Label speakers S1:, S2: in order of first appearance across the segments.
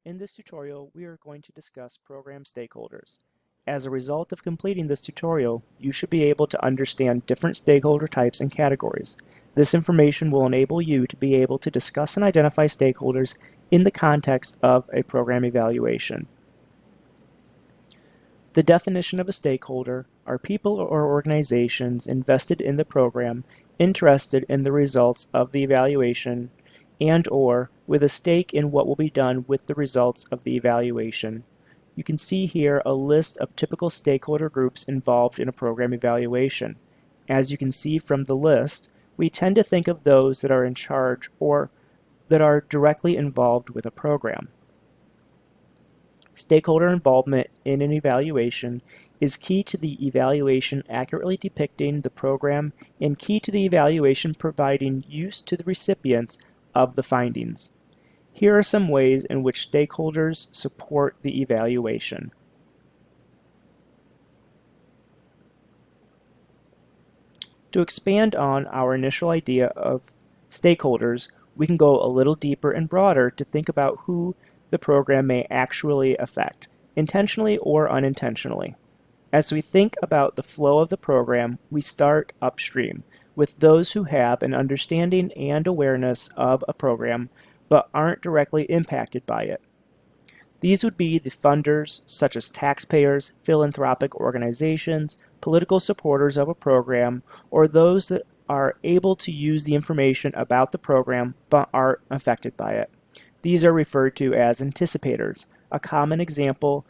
S1: In this tutorial, we are going to discuss program stakeholders. As a result of completing this tutorial, you should be able to understand different stakeholder types and categories. This information will enable you to be able to discuss and identify stakeholders in the context of a program evaluation. The definition of a stakeholder are people or organizations invested in the program, interested in the results of the evaluation, and/or with a stake in what will be done with the results of the evaluation. You can see here a list of typical stakeholder groups involved in a program evaluation. As you can see from the list, we tend to think of those that are in charge or that are directly involved with a program. Stakeholder involvement in an evaluation is key to the evaluation accurately depicting the program and key to the evaluation providing use to the recipients of the findings. Here are some ways in which stakeholders support the evaluation. To expand on our initial idea of stakeholders, we can go a little deeper and broader to think about who the program may actually affect, intentionally or unintentionally. As we think about the flow of the program, we start upstream with those who have an understanding and awareness of a program but aren't directly impacted by it. These would be the funders, such as taxpayers, philanthropic organizations, political supporters of a program, or those that are able to use the information about the program but aren't affected by it. These are referred to as anticipators. A common example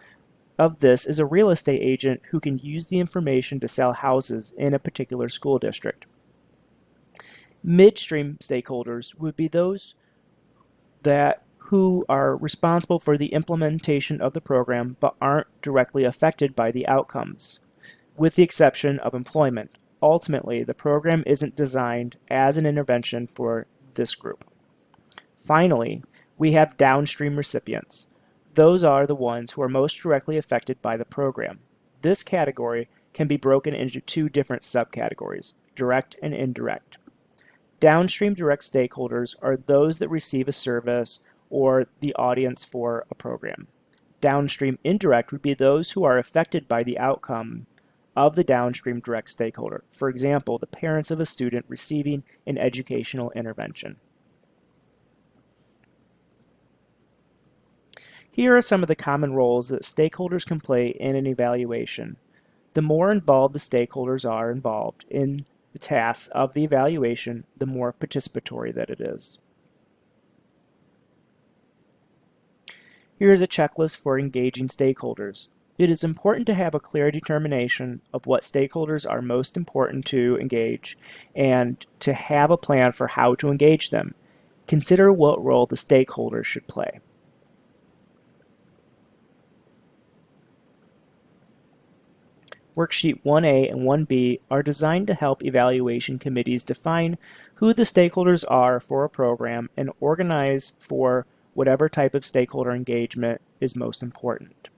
S1: of this is a real estate agent who can use the information to sell houses in a particular school district. Midstream stakeholders would be those who are responsible for the implementation of the program but aren't directly affected by the outcomes, with the exception of employment. Ultimately, the program isn't designed as an intervention for this group. Finally, we have downstream recipients. Those are the ones who are most directly affected by the program. This category can be broken into two different subcategories, direct and indirect. Downstream direct stakeholders are those that receive a service or the audience for a program. Downstream indirect would be those who are affected by the outcome of the downstream direct stakeholder. For example, the parents of a student receiving an educational intervention. Here are some of the common roles that stakeholders can play in an evaluation. The more involved the stakeholders are involved in the tasks of the evaluation, the more participatory that it is. Here is a checklist for engaging stakeholders. It is important to have a clear determination of what stakeholders are most important to engage and to have a plan for how to engage them. Consider what role the stakeholders should play. Worksheet 1A and 1B are designed to help evaluation committees define who the stakeholders are for a program and organize for whatever type of stakeholder engagement is most important.